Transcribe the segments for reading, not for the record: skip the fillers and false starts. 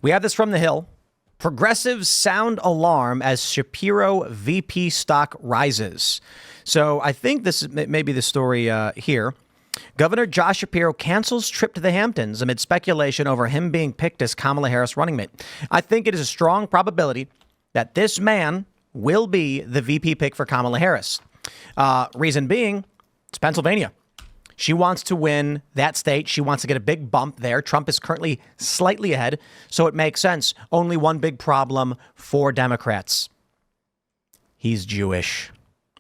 We have this from The Hill. Progressives sound alarm as Shapiro VP stock rises. So I think this is maybe the story here. Governor Josh Shapiro cancels trip to the Hamptons amid speculation over him being picked as Kamala Harris running mate. I think it is a strong probability that this man will be the VP pick for Kamala Harris. Reason being, it's Pennsylvania. She wants to win that state. She wants to get a big bump there. Trump is currently slightly ahead, so it makes sense. Only one big problem for Democrats. He's Jewish.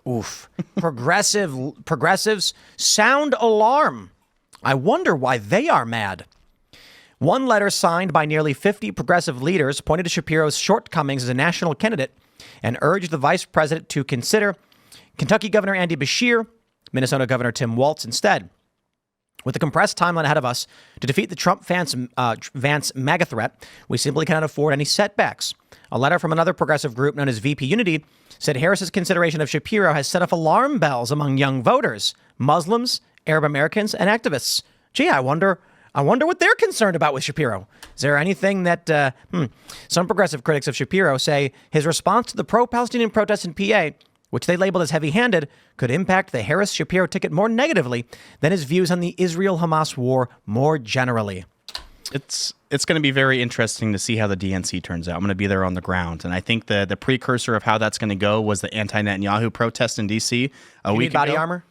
Oof. Progressives sound alarm. I wonder why they are mad. One letter signed by nearly 50 progressive leaders pointed to Shapiro's shortcomings as a national candidate and urged the vice president to consider Kentucky Governor Andy Beshear, Minnesota Governor Tim Walz instead. With the compressed timeline ahead of us to defeat the Trump-Vance MAGA threat, we simply cannot afford any setbacks. A letter from another progressive group known as VP Unity said Harris's consideration of Shapiro has set off alarm bells among young voters, Muslims, Arab Americans, and activists. Gee, I wonder what they're concerned about with Shapiro. Is there anything that some progressive critics of Shapiro say his response to the pro-Palestinian protests in PA, which they labeled as heavy-handed, could impact the Harris-Shapiro ticket more negatively than his views on the Israel-Hamas war more generally. It's going to be very interesting to see how the DNC turns out. I'm going to be there on the ground. And I think the precursor of how that's going to go was the anti-Netanyahu protest in D.C. a week ago. Body armor?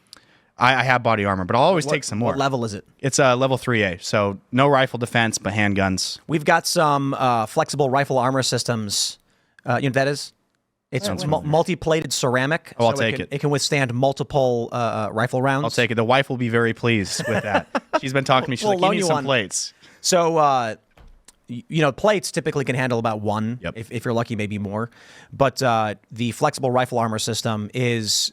I have body armor, but I'll always take some more. What level is it? It's level 3A, so no rifle defense, but handguns. We've got some flexible rifle armor systems. You know what that is? It's multi-plated ceramic. Oh, I'll take it. It can withstand multiple rifle rounds. I'll take it. The wife will be very pleased with that. She's been talking to me. She's like, give me some plates. So, plates typically can handle about one. Yep. If you're lucky, maybe more. But the flexible rifle armor system it's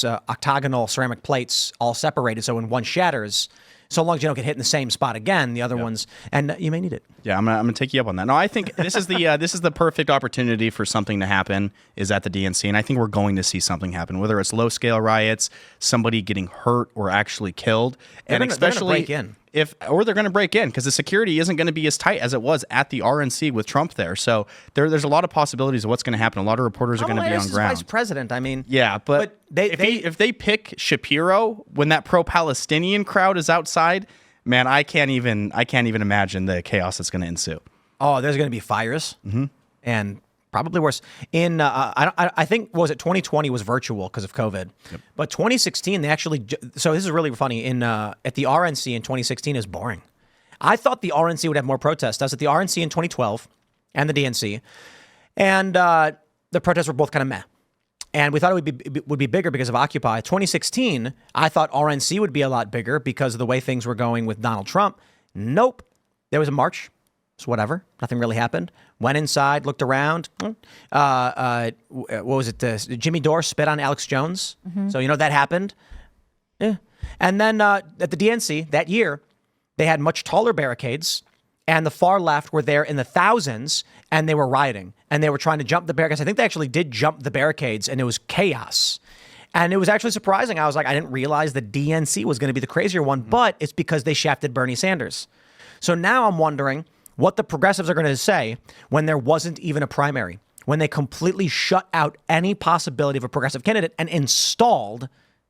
octagonal ceramic plates all separated. So when one shatters, so long as you don't get hit in the same spot again, the other ones, and you may need it. Yeah, I'm gonna take you up on that. No, I think this is the perfect opportunity for something to happen is at the DNC, and I think we're going to see something happen, whether it's low scale riots, somebody getting hurt or actually killed, especially break in. They're going to break in because the security isn't going to be as tight as it was at the RNC with Trump there. So there's a lot of possibilities of what's going to happen. A lot of reporters are going to be on ground. Vice president, I mean, yeah, but if they pick Shapiro when that pro-Palestinian crowd is outside, man, I can't even imagine the chaos that's going to ensue. Oh, there's going to be fires, and probably worse. In I think what was it 2020 was virtual because of COVID, but 2016 they actually. So this is really funny. At the RNC in 2016 is boring. I thought the RNC would have more protests. I was at the RNC in 2012 and the DNC, and the protests were both kind of meh. And we thought it would be bigger because of Occupy. 2016, I thought RNC would be a lot bigger because of the way things were going with Donald Trump. Nope. There was a march. So whatever. Nothing really happened. Went inside, looked around. What was it? Jimmy Dore spit on Alex Jones. So, that happened. Yeah. And then at the DNC that year, they had much taller barricades. And the far left were there in the thousands, and they were rioting. And they were trying to jump the barricades. I think they actually did jump the barricades, and it was chaos. And it was actually surprising. I was like, I didn't realize the DNC was going to be the crazier one, but it's because they shafted Bernie Sanders. So now I'm wondering what the progressives are going to say when there wasn't even a primary, when they completely shut out any possibility of a progressive candidate and installed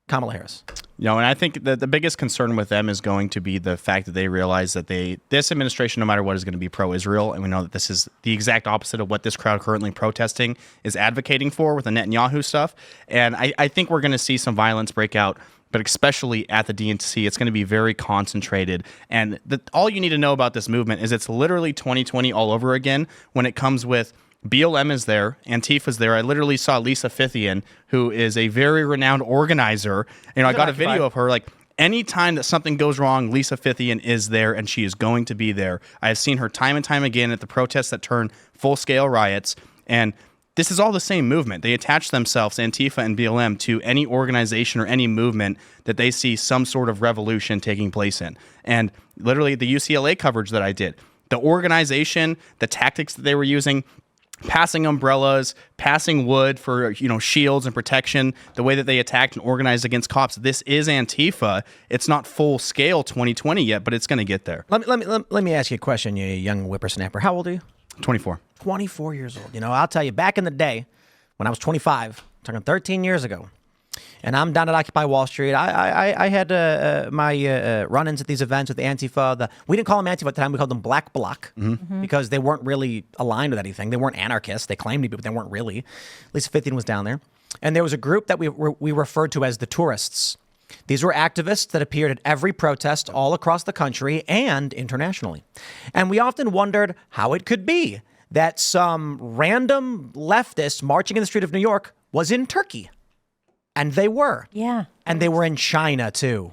Kamala Harris. And I think that the biggest concern with them is going to be the fact that they realize that this administration, no matter what, is going to be pro-Israel. And we know that this is the exact opposite of what this crowd currently protesting is advocating for with the Netanyahu stuff. And I think we're going to see some violence break out, but especially at the DNC, it's going to be very concentrated. And all you need to know about this movement is it's literally 2020 all over again when it comes with BLM is there, Antifa's there. I literally saw Lisa Fithian, who is a very renowned organizer. I got a video of her. Like, anytime that something goes wrong, Lisa Fithian is there, and she is going to be there. I have seen her time and time again at the protests that turn full-scale riots, and this is all the same movement. They attach themselves, Antifa and BLM, to any organization or any movement that they see some sort of revolution taking place in. And literally, the UCLA coverage that I did, the organization, the tactics that they were using, passing umbrellas, passing wood for, shields and protection, the way that they attacked and organized against cops. This is Antifa. It's not full scale 2020 yet, but it's going to get there. Let me ask you a question, you young whippersnapper. How old are you? 24. 24 years old. I'll tell you, back in the day when I was 25, talking 13 years ago, and I'm down at Occupy Wall Street. I had my run-ins at these events with the Antifa. We didn't call them Antifa at the time. We called them Black Bloc because they weren't really aligned with anything. They weren't anarchists. They claimed to be, but they weren't really. At least 15 was down there. And there was a group that we referred to as the tourists. These were activists that appeared at every protest all across the country and internationally. And we often wondered how it could be that some random leftist marching in the street of New York was in Turkey. And they were. Yeah. And they were in China too.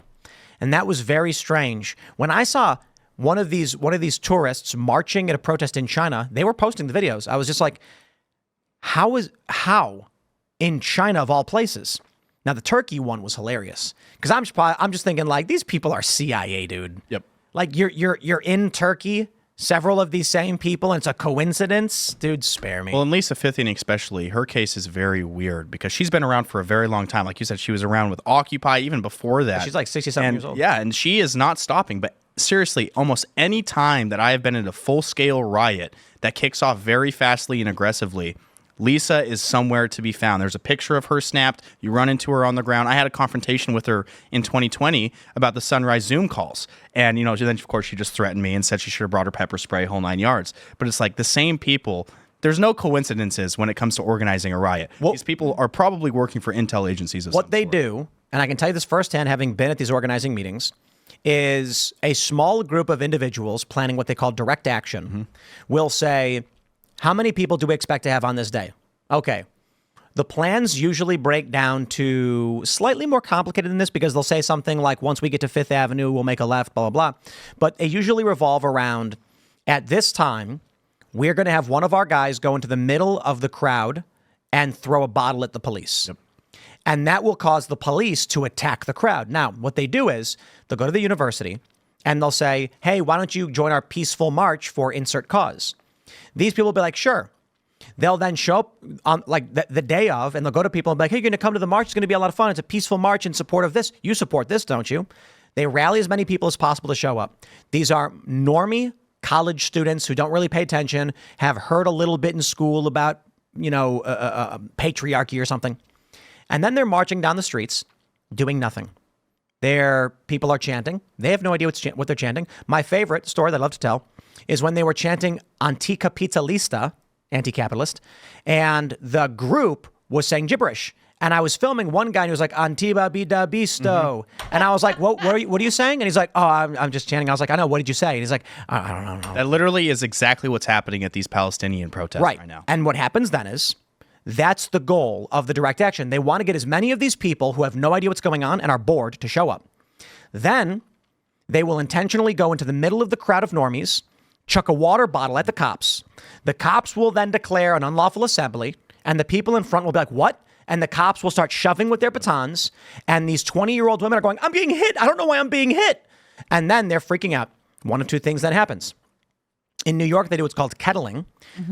And that was very strange. When I saw one of these tourists marching at a protest in China, they were posting the videos. I was just like, how in China of all places? Now the Turkey one was hilarious because I'm just thinking like these people are CIA, dude. Yep. Like you're in Turkey. Several of these same people, and it's a coincidence? Dude, spare me. Well, and Lisa Fithian especially, her case is very weird because she's been around for a very long time. Like you said, she was around with Occupy even before that. She's like 67 years old. Yeah, and she is not stopping. But seriously, almost any time that I have been in a full-scale riot that kicks off very fastly and aggressively, Lisa is somewhere to be found. There's a picture of her snapped. You run into her on the ground. I had a confrontation with her in 2020 about the Sunrise Zoom calls. And, then, of course, she just threatened me and said she should have brought her pepper spray, whole 9 yards. But it's like the same people. There's no coincidences when it comes to organizing a riot. Well, these people are probably working for intel agencies of what they do, and I can tell you this firsthand, having been at these organizing meetings, is a small group of individuals planning what they call direct action will say, how many people do we expect to have on this day? Okay. The plans usually break down to slightly more complicated than this because they'll say something like, once we get to Fifth Avenue, we'll make a left, blah, blah, blah. But they usually revolve around, at this time, we're going to have one of our guys go into the middle of the crowd and throw a bottle at the police. Yep. And that will cause the police to attack the crowd. Now, what they do is they'll go to the university and they'll say, hey, why don't you join our peaceful march for insert cause? These people will be like, sure. They'll then show up on like the day of, and they'll go to people and be like, hey, you're going to come to the march. It's going to be a lot of fun. It's a peaceful march in support of this. You support this, don't you? They rally as many people as possible to show up. These are normie college students who don't really pay attention, have heard a little bit in school about, patriarchy or something. And then they're marching down the streets doing nothing. People are chanting. They have no idea what they're chanting. My favorite story that I love to tell is when they were chanting anticapitalista, anti-capitalist, and the group was saying gibberish. And I was filming one guy and he was like, Antiba Bida Bisto. And I was like, what are you saying? And he's like, oh, I'm just chanting. I was like, I know, what did you say? And he's like, I don't know. That literally is exactly what's happening at these Palestinian protests right now. And what happens then is, that's the goal of the direct action. They want to get as many of these people who have no idea what's going on and are bored to show up. Then they will intentionally go into the middle of the crowd of normies, chuck a water bottle at the cops. The cops will then declare an unlawful assembly, and the people in front will be like, what? And the cops will start shoving with their batons, and these 20-year-old women are going, I'm being hit. I don't know why I'm being hit. And then they're freaking out. One of two things then happens. In New York, they do what's called kettling,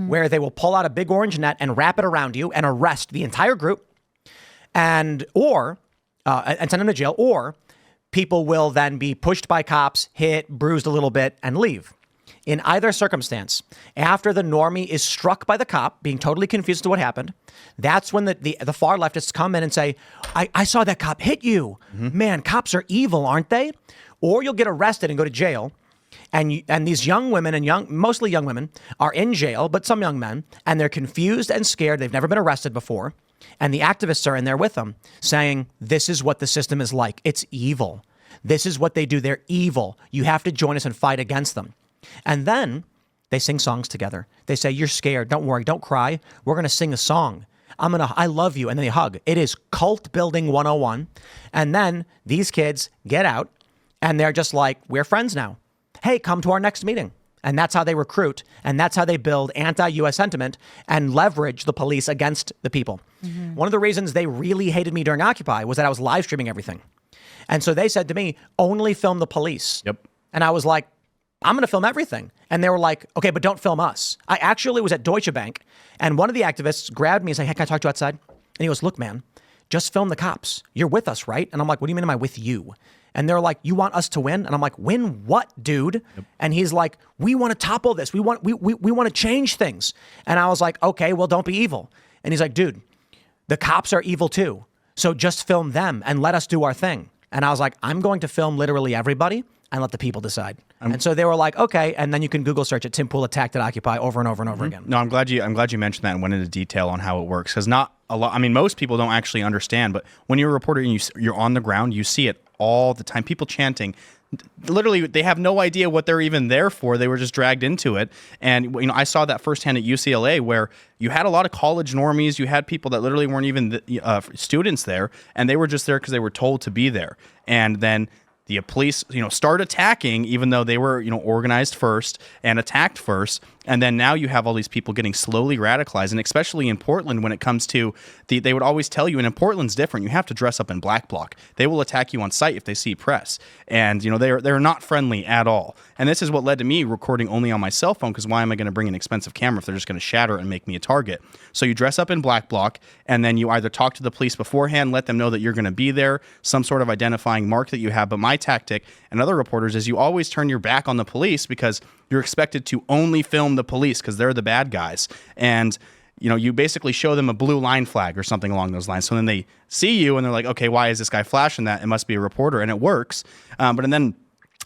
where they will pull out a big orange net and wrap it around you and arrest the entire group and send them to jail, or people will then be pushed by cops, hit, bruised a little bit, and leave. In either circumstance, after the normie is struck by the cop, being totally confused to what happened, that's when the far leftists come in and say, I saw that cop hit you. Man, cops are evil, aren't they? Or you'll get arrested and go to jail. And these young women mostly young women are in jail, but some young men, and they're confused and scared. They've never been arrested before. And the activists are in there with them saying, this is what the system is like. It's evil. This is what they do. They're evil. You have to join us and fight against them. And then they sing songs together. They say, you're scared. Don't worry. Don't cry. We're going to sing a song. I love you. And then they hug. It is cult building 101. And then these kids get out and they're just like, we're friends now. Hey, come to our next meeting. And that's how they recruit. And that's how they build anti-U.S. sentiment and leverage the police against the people. One of the reasons they really hated me during Occupy was that I was live streaming everything. And so they said to me, only film the police. Yep. And I was like, I'm going to film everything. And they were like, okay, but don't film us. I actually was at Deutsche Bank, and one of the activists grabbed me and said, hey, can I talk to you outside? And he goes, look, man, just film the cops. You're with us, right? And I'm like, what do you mean am I with you? And they're like, you want us to win? And I'm like, win what, dude? Yep. And he's like, we want to topple this. We want to change things. And I was like, okay, well, don't be evil. And he's like, dude, the cops are evil too. So just film them and let us do our thing. And I was like, I'm going to film literally everybody and let the people decide. And so they were like, okay. And then you can Google search it, Tim Pool attacked at Occupy over and over and over again. No, I'm glad you mentioned that and went into detail on how it works. Because not a lot, I mean, most people don't actually understand, but when you're a reporter and you're on the ground, you see it all the time. People chanting. Literally, they have no idea what they're even there for. They were just dragged into it. And, you know, I saw that firsthand at UCLA, where you had a lot of college normies. You had people that literally weren't even students there, and they were just there because they were told to be there. And then the police, start attacking, even though they were, organized first and attacked first. And then now you have all these people getting slowly radicalized. And especially in Portland, when it comes to they would always tell you, and in Portland's different, you have to dress up in black bloc. They will attack you on sight if they see press. And, they're not friendly at all. And this is what led to me recording only on my cell phone, because why am I going to bring an expensive camera if they're just going to shatter it and make me a target? So you dress up in black bloc, and then you either talk to the police beforehand, let them know that you're going to be there, some sort of identifying mark that you have. But my tactic and other reporters is you always turn your back on the police, because you're expected to only film the police because they're the bad guys. And, you basically show them a blue line flag or something along those lines. So then they see you and they're like, okay, why is this guy flashing that? It must be a reporter. And it works. And then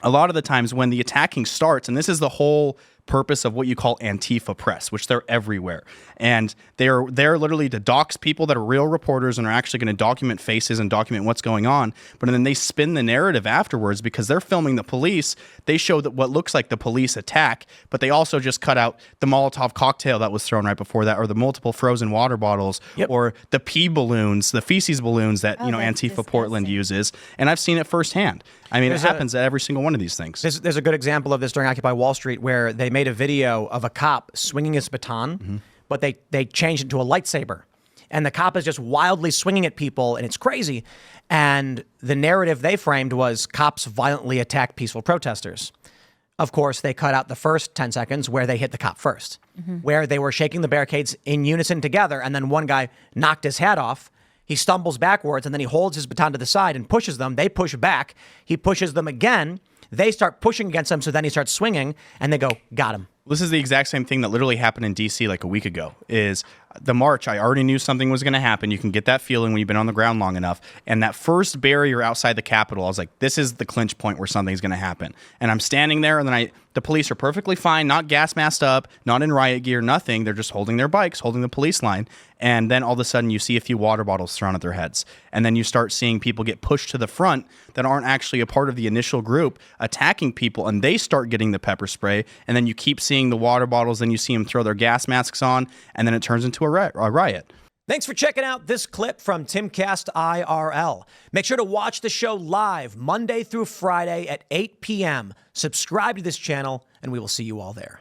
a lot of the times when the attacking starts, and this is the whole purpose of what you call Antifa press, which they're everywhere. And they're literally to dox people that are real reporters and are actually going to document faces and document what's going on. But then they spin the narrative afterwards, because they're filming the police. They show that what looks like the police attack, but they also just cut out the Molotov cocktail that was thrown right before that, or the multiple frozen water bottles, or the pee balloons, the feces balloons that, Antifa disgusting. Portland uses. And I've seen it firsthand. I mean, it happens at every single one of these things. There's a good example of this during Occupy Wall Street, where they made a video of a cop swinging his baton, but they changed it to a lightsaber. And the cop is just wildly swinging at people, and it's crazy. And the narrative they framed was cops violently attack peaceful protesters. Of course, they cut out the first 10 seconds where they hit the cop first, where they were shaking the barricades in unison together, and then one guy knocked his hat off. He stumbles backwards, and then he holds his baton to the side and pushes them. They push back. He pushes them again. They start pushing against him, so then he starts swinging, and they go, got him. This is the exact same thing that literally happened in D.C. like a week ago. Is the march, I already knew something was going to happen. You can get that feeling when you've been on the ground long enough. And that first barrier outside the Capitol, I was like, this is the clinch point where something's going to happen. And I'm standing there, and then the police are perfectly fine, not gas masked up, not in riot gear, nothing. They're just holding their bikes, holding the police line. And then all of a sudden you see a few water bottles thrown at their heads. And then you start seeing people get pushed to the front that aren't actually a part of the initial group, attacking people, and they start getting the pepper spray. And then you keep seeing the water bottles, then you see them throw their gas masks on, and then it turns into a riot. Thanks for checking out this clip from Timcast IRL. Make sure to watch the show live Monday through Friday at 8 p.m. Subscribe to this channel, and we will see you all there.